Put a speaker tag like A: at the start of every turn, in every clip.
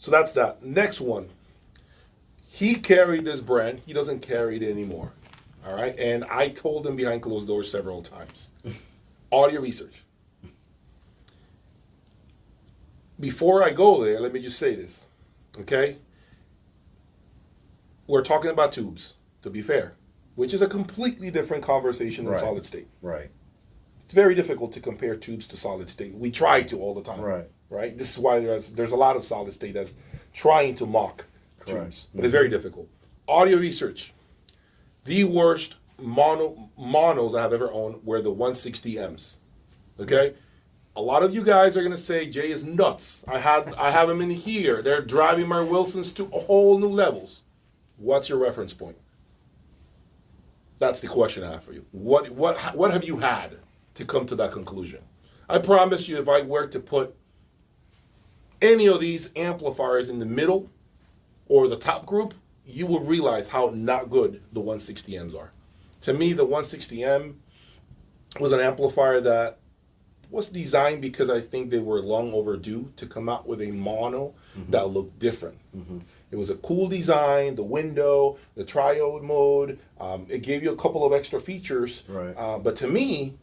A: So that's that. Next one. He carried this brand. He doesn't carry it anymore. All right. And I told him behind closed doors several times. Audio research. Before I go there, let me just say this. Okay? We're talking about tubes, to be fair, which is a completely different conversation than
B: Right.
A: solid state.
B: Right.
A: It's very difficult to compare tubes to solid state. We try to all the time.
B: Right.
A: Right? This is why there's a lot of solid state that's trying to mock tubes. But it's very difficult. Audio research. The worst monos I have ever owned were the 160Ms. Okay? A lot of you guys are gonna say Jay is nuts. I have them in here. They're driving my Wilsons to whole new levels. What's your reference point? That's the question I have for you. What have you had to come to that conclusion? I promise you, if I were to put any of these amplifiers in the middle or the top group, you will realize how not good the 160Ms are. To me, the 160M was an amplifier that was designed because I think they were long overdue to come out with a mono that looked different. It was a cool design, the window, the triode mode. It gave you a couple of extra features.
B: Right.
A: But to me,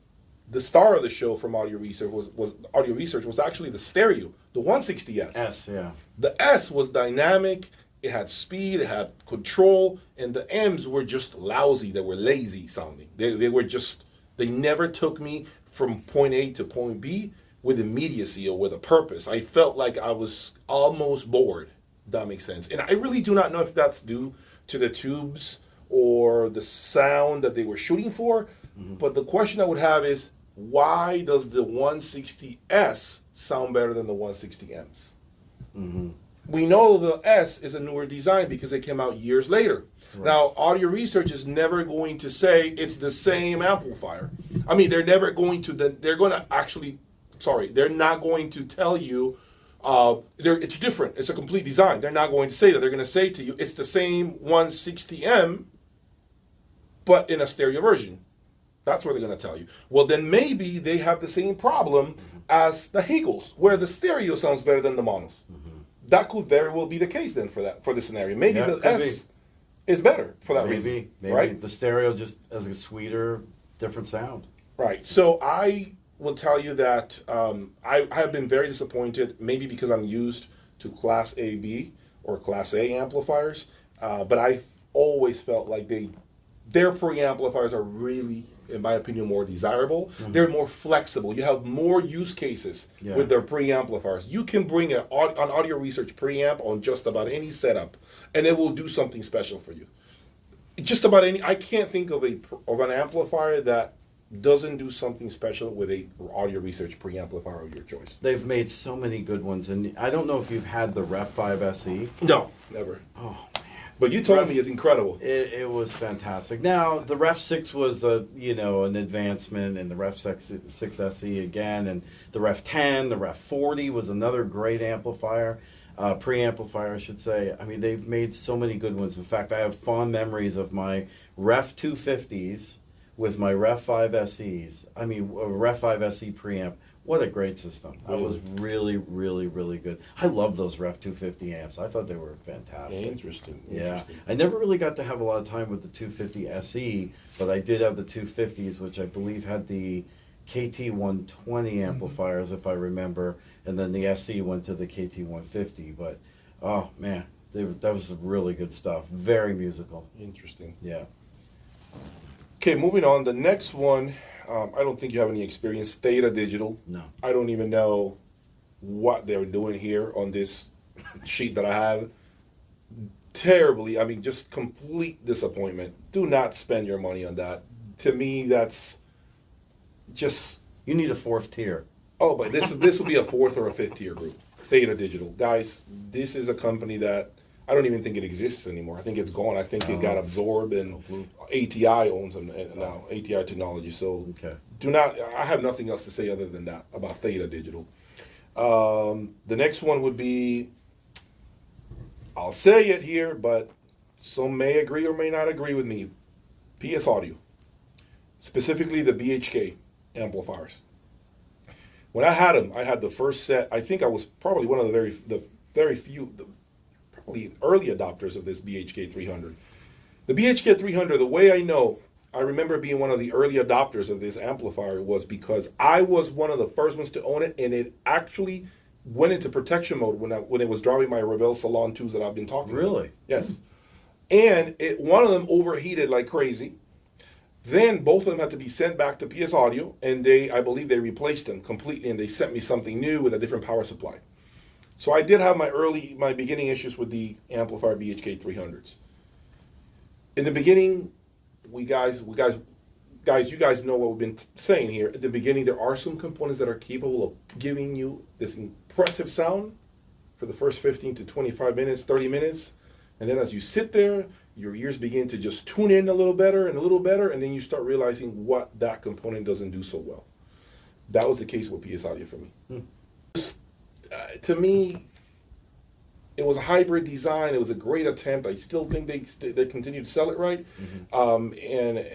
A: the star of the show from audio research was actually the stereo, the 160S.
B: S, yeah.
A: The S was dynamic. It had speed. It had control. And the M's were just lousy. They were lazy sounding. They were just. They never took me from point A to point B with immediacy or with a purpose. I felt like I was almost bored. If that makes sense. And I really do not know if that's due to the tubes or the sound that they were shooting for. But the question I would have is, why does the 160S sound better than the 160Ms? We know the S is a newer design because it came out years later. Right. Now, audio research is never going to say it's the same amplifier. I mean, they're never going to, they're not going to tell you it's different. It's a complete design. They're not going to say that. They're going to say to you, it's the same 160M, but in a stereo version. That's what they're going to tell you. Well, then maybe they have the same problem as the Hegels, where the stereo sounds better than the monos. That could very well be the case then for this scenario. Maybe the S is better for that reason.
B: Maybe.
A: Right?
B: The stereo just has a sweeter, different sound.
A: Right. So I will tell you that I have been very disappointed, maybe because I'm used to Class AB or Class A amplifiers, but I always felt like their preamplifiers are really, in my opinion, more desirable. They're more flexible. You have more use cases with their preamplifiers. You can bring an audio research preamp on just about any setup, and it will do something special for you. Just about any. I can't think of an amplifier that doesn't do something special with a audio research preamplifier of your choice.
B: They've made so many good ones, and I don't know if you've had the Ref 5 SE.
A: No, never.
B: Oh.
A: But you told me it's incredible.
B: It was fantastic. Now, the Ref 6 was an advancement, and the Ref 6 SE again, and the Ref 10, the Ref 40 was another great amplifier, preamplifier, I should say. I mean, they've made so many good ones. In fact, I have fond memories of my Ref 250s with my Ref 5 SEs. I mean, Ref 5 SE preamp. What a great system. That was really, really, really good. I love those Ref 250 amps. I thought they were fantastic.
A: Interesting.
B: Yeah. I never really got to have a lot of time with the 250 SE, but I did have the 250s, which I believe had the KT 120 amplifiers, if I remember, and then the SE went to the KT 150. But, oh, man, that was really good stuff. Very musical.
A: Interesting.
B: Yeah.
A: Okay, moving on. The next one, I don't think you have any experience. Theta Digital.
B: No.
A: I don't even know what they're doing here on this sheet that I have. Terribly, I mean, just complete disappointment. Do not spend your money on that. To me, that's just...
B: You need a fourth tier.
A: Oh, but this would be a fourth or a fifth tier group. Theta Digital. Guys, this is a company that I don't even think it exists anymore. I think it's gone. I think it got absorbed, and ATI owns them now, ATI Technology. So I have nothing else to say other than that about Theta Digital. The next one would be, I'll say it here, but some may agree or may not agree with me, PS Audio, specifically the BHK amplifiers. When I had them, I had the first set. I think I was probably one of the very few, probably early adopters of this BHK 300. The BHK 300, the way I know, I remember being one of the early adopters of this amplifier was because I was one of the first ones to own it, and it actually went into protection mode when it was driving my Revell Salon 2s that I've been talking about.
B: Really?
A: Yes. And one of them overheated like crazy. Then both of them had to be sent back to PS Audio, and I believe they replaced them completely, and they sent me something new with a different power supply. So I did have my beginning issues with the amplifier BHK 300s. In the beginning, you guys know what we've been saying here. At the beginning, there are some components that are capable of giving you this impressive sound for the first 15 to 25 minutes, 30 minutes. And then as you sit there, your ears begin to just tune in a little better, and then you start realizing what that component doesn't do so well. That was the case with PS Audio for me. To me, it was a hybrid design. It was a great attempt. I still think they continue to sell it right, and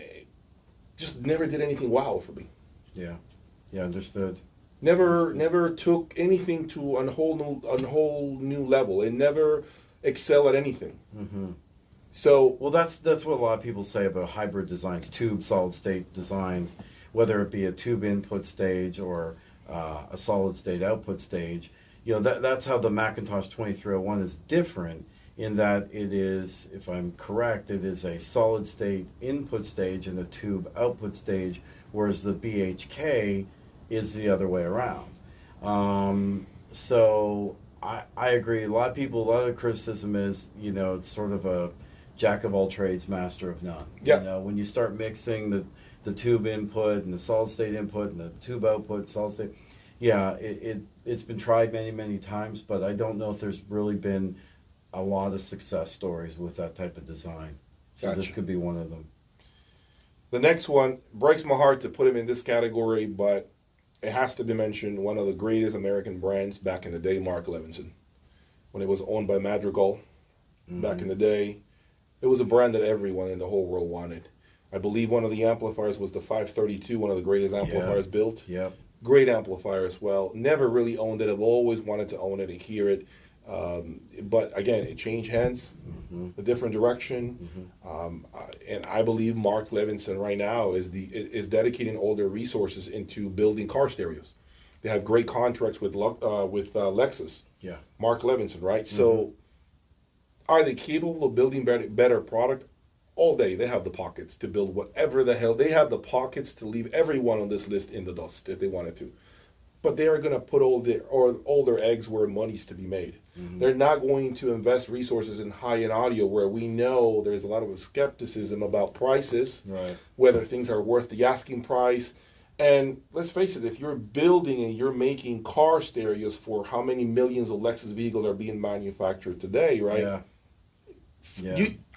A: just never did anything wow for me.
B: Yeah, understood.
A: Never took anything to a whole new level. It never excelled at anything. So
B: well, that's what a lot of people say about hybrid designs, tube solid state designs, whether it be a tube input stage or a solid state output stage. You know, that's how the Macintosh 2301 is different in that it is, if I'm correct, it is a solid state input stage and a tube output stage, whereas the BHK is the other way around. So I agree. A lot of the criticism is, you know, it's sort of a jack of all trades, master of none.
A: Yeah.
B: You know, when you start mixing the tube input and the solid state input and the tube output, solid state, yeah, it's been tried many, many times, but I don't know if there's really been a lot of success stories with that type of design. So
A: Gotcha.
B: This could be one of them.
A: the next one breaks my heart to put him in this category, but it has to be mentioned. One of the greatest American brands back in the day, Mark Levinson, when it was owned by Madrigal back in the day. It was a brand that everyone in the whole world wanted. I believe one of the amplifiers was the 532, one of the greatest amplifiers built.
B: Yep.
A: Great amplifier as well. Never really owned it. I've always wanted to own it and hear it. But again, it changed hands, a different direction. And I believe Mark Levinson right now is dedicating all their resources into building car stereos. They have great contracts with Lexus.
B: Yeah.
A: Mark Levinson, right? So are they capable of building better product? All day. They have the pockets to build whatever the hell. They have the pockets to leave everyone on this list in the dust if they wanted to. But they are going to put all their eggs where money's to be made. They're not going to invest resources in high-end audio where we know there's a lot of skepticism about prices, whether things are worth the asking price. And let's face it, if you're building and you're making car stereos for how many millions of Lexus vehicles are being manufactured today, right?
B: Yeah.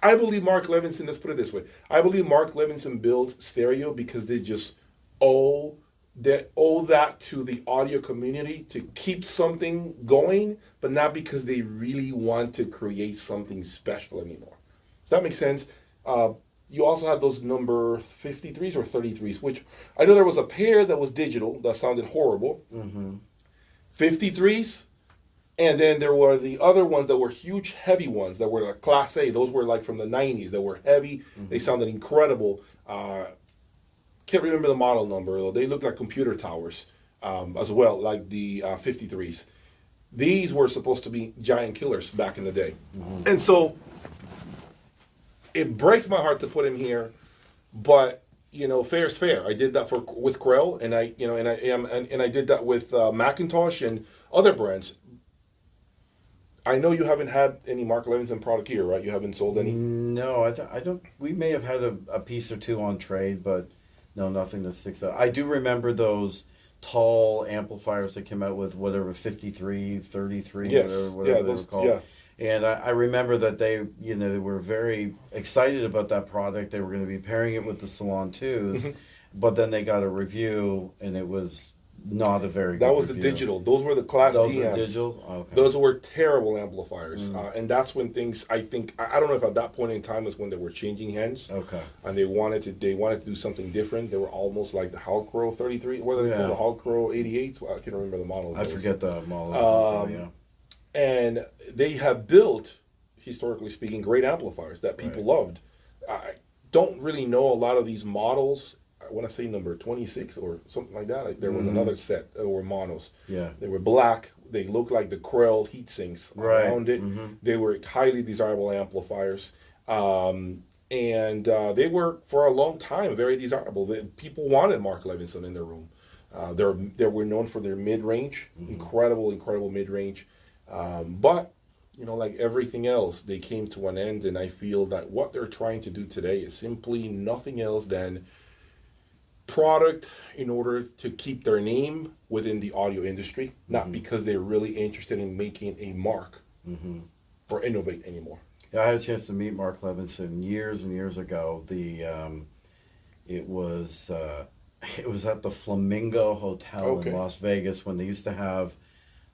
A: I believe Mark Levinson, let's put it this way. I believe Mark Levinson builds stereo because they just owe that to the audio community to keep something going, but not because they really want to create something special anymore. Does that make sense? You also have those number 53s or 33s, which I know there was a pair that was digital that sounded horrible. 53s. And then there were the other ones that were huge, heavy ones that were like Class A. Those were like from the 90s. That were heavy. They sounded incredible. Can't remember the model number, though. They looked like computer towers as well, like the 53s. These were supposed to be giant killers back in the day. And so it breaks my heart to put him here, but fair is fair. I did that with Krell, and I did that with Macintosh and other brands. I know you haven't had any Mark Levinson product here, right? You haven't sold any?
B: No, I don't. We may have had a piece or two on trade, but no, nothing that sticks out. I do remember those tall amplifiers that came out with whatever 53, 33, whatever they were called.
A: Yeah.
B: And I remember that they were very excited about that product. They were going to be pairing it with the Salon 2s, but then they got a review, and it was not a very good
A: That was
B: review.
A: The digital. Those were the Class D amps.
B: Those were digital? Okay.
A: Those were terrible amplifiers. And that's when things, I think, I don't know if at that point in time was when they were changing hands.
B: Okay.
A: And they wanted to do something different. They were almost like the Halcro 33, what are they called? The Halcro 88s? Well, I can't remember the model.
B: I forget the model.
A: And they have built, historically speaking, great amplifiers that people loved. I don't really know a lot of these models. I want to say number 26 or something like that. Like, there was another set that were monos.
B: Yeah.
A: They were black. They looked like the Krell heat sinks around it. They were highly desirable amplifiers. And they were, for a long time, very desirable. People wanted Mark Levinson in their room. They were known for their mid-range, incredible mid-range. But, you know, like everything else, they came to an end, and I feel that what they're trying to do today is simply nothing else than product in order to keep their name within the audio industry, not because they're really interested in making a mark or innovate anymore.
B: Yeah, I had a chance to meet Mark Levinson years and years ago. It was at the Flamingo Hotel in Las Vegas when they used to have,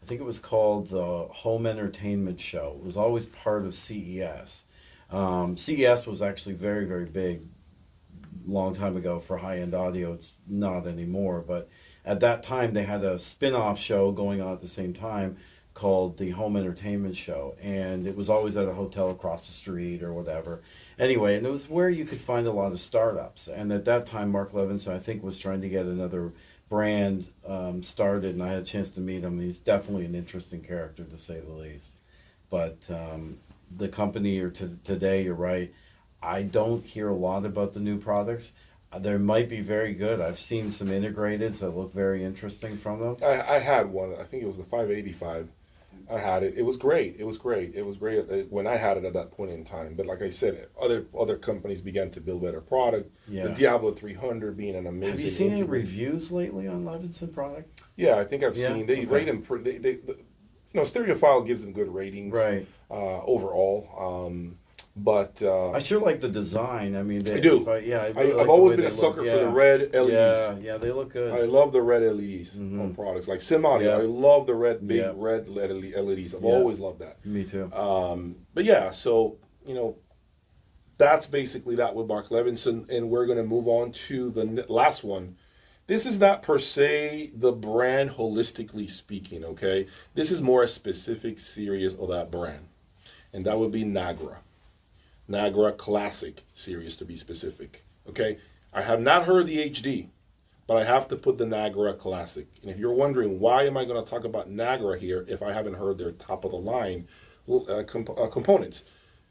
B: I think it was called the Home Entertainment Show. It was always part of CES. CES was actually very, very big long time ago for high-end audio. It's not anymore, but at that time they had a spin-off show going on at the same time called the Home Entertainment Show, and it was always at a hotel across the street or whatever. Anyway, and it was where you could find a lot of startups, and at that time Mark Levinson, I think, was trying to get another brand started, and I had a chance to meet him. He's definitely an interesting character, to say the least. But the company, or today, you're right, I don't hear a lot about the new products. They might be very good. I've seen some integrateds that look very interesting from them.
A: I had one. I think it was the 585. I had it. It was great. It was great when I had it at that point in time. But like I said, other companies began to build better product.
B: Yeah.
A: The Diablo 300 being an amazing.
B: Have you seen any reviews lately on Levinson product?
A: Yeah, I think I've seen. They rate them. Stereophile gives them good ratings.
B: Right.
A: Overall. But
B: I sure like the design. I mean,
A: I do. I've always been a sucker for the red LEDs.
B: Yeah, they look good.
A: I love the red LEDs on products like Sim Audio. I love the red LEDs. I've always loved that.
B: Me too.
A: But yeah, so that's basically that with Mark Levinson, and we're going to move on to the last one. This is not per se the brand holistically speaking. Okay, this is more a specific series of that brand, and that would be Nagra. Nagra Classic series, to be specific. Okay, I have not heard the HD, but I have to put the Nagra Classic. And if you're wondering why am I going to talk about Nagra here if I haven't heard their top of the line components,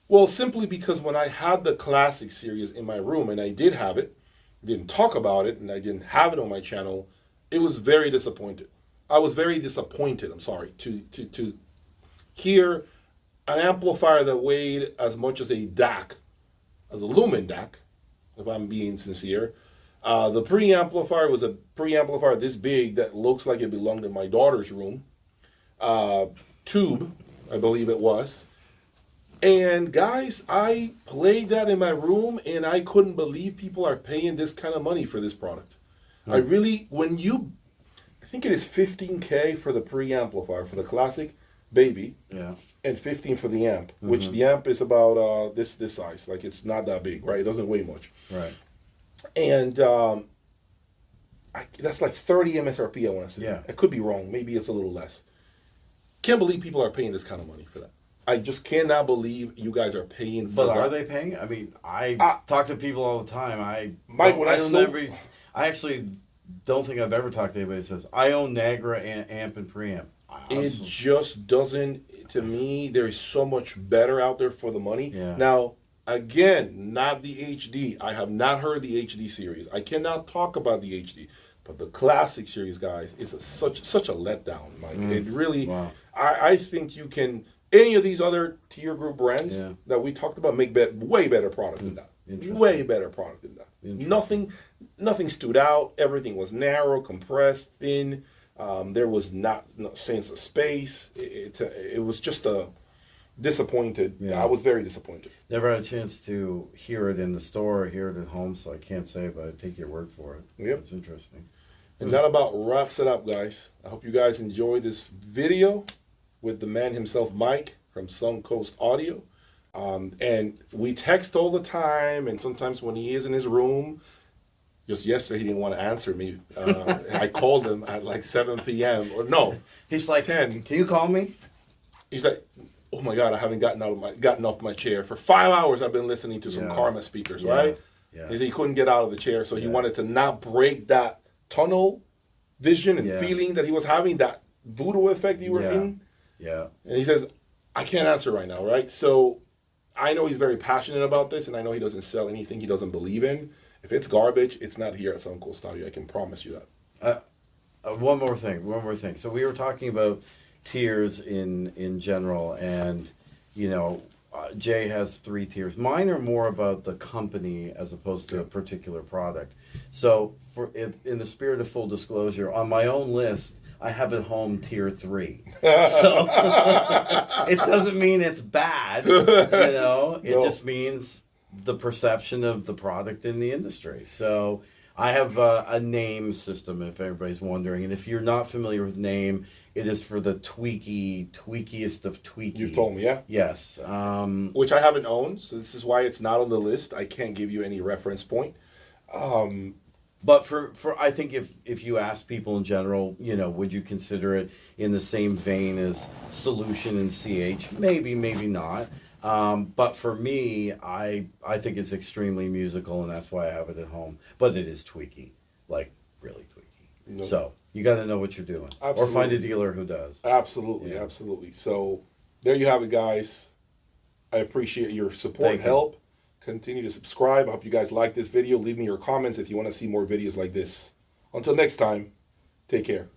A: well, simply because when I had the Classic series in my room, and I did have it, didn't talk about it, and I didn't have it on my channel, it was very disappointed. I was very disappointed. I'm sorry to hear an amplifier that weighed as much as a DAC, as a Lumen DAC, if I'm being sincere. The preamplifier was a preamplifier this big that looks like it belonged in my daughter's room. Tube, I believe it was. And guys, I played that in my room, and I couldn't believe people are paying this kind of money for this product. I really, I think it is $15K for the preamplifier, for the Classic Baby.
B: Yeah.
A: And 15 for the amp, which the amp is about this size. Like, it's not that big, right? It doesn't weigh much.
B: Right.
A: And that's like 30 MSRP, I want to say.
B: Yeah.
A: I could be wrong. Maybe it's a little less. Can't believe people are paying this kind of money for that. I just cannot believe you guys are paying for that.
B: But are they paying? I mean, I talk to people all the time. I actually don't think I've ever talked to anybody that says, I own Nagra amp and preamp.
A: It just doesn't. To me, there's so much better out there for the money.
B: Yeah.
A: Now, again, not the HD. I have not heard the HD series. I cannot talk about the HD. But the Classic series, guys, is such a letdown, Mike. It really, wow. I think you can, any of these other tier group brands that we talked about make way better product than that. Way better product than that. Nothing stood out. Everything was narrow, compressed, thin. There was no sense of space. It was just disappointed. Yeah. I was very disappointed.
B: Never had a chance to hear it in the store or hear it at home, so I can't say, but I take your word for it.
A: Yep.
B: It's interesting.
A: And that about wraps it up, guys. I hope you guys enjoyed this video with the man himself, Mike, from Suncoast Audio. And we text all the time, and sometimes when he is in his room, just yesterday he didn't want to answer me. I called him at like 7 p.m. or no,
B: he's like,
A: 10.
B: Can you call me?
A: He's like, oh my God, I haven't gotten off my chair. For 5 hours I've been listening to some
B: Yeah.
A: Karma speakers,
B: Yeah.
A: right?
B: Yeah.
A: He said he couldn't get out of the chair, so he
B: Yeah.
A: wanted to not break that tunnel vision and
B: Yeah.
A: feeling that he was having, that voodoo effect you were
B: Yeah.
A: in.
B: Yeah.
A: And he says, I can't answer right now, right? So I know he's very passionate about this, and I know he doesn't sell anything he doesn't believe in. If it's garbage, it's not here at Some Cool Studio. I can promise you that.
B: One more thing. So we were talking about tiers in general, and Jay has 3 tiers. Mine are more about the company as opposed to a particular product. So in the spirit of full disclosure, on my own list, I have at home tier 3. So it doesn't mean it's bad, It
A: No.
B: just means the perception of the product in the industry. So I have a name system, if everybody's wondering. And if you're not familiar with name, it is for the tweakiest of tweaky.
A: You've told me, yeah?
B: Yes.
A: Which I haven't owned, so this is why it's not on the list. I can't give you any reference point.
B: But for I think if you ask people in general, would you consider it in the same vein as Solution and CH? Maybe, maybe not. But for me, I think it's extremely musical, and that's why I have it at home. But it is tweaky, like really tweaky.
A: No.
B: So you got to know what you're doing,
A: Absolutely.
B: or find a dealer who does.
A: Absolutely,
B: Yeah.
A: absolutely. So there you have it, guys. I appreciate your support,
B: Thank you.
A: help. Continue to subscribe. I hope you guys like this video. Leave me your comments if you want to see more videos like this. Until next time, take care.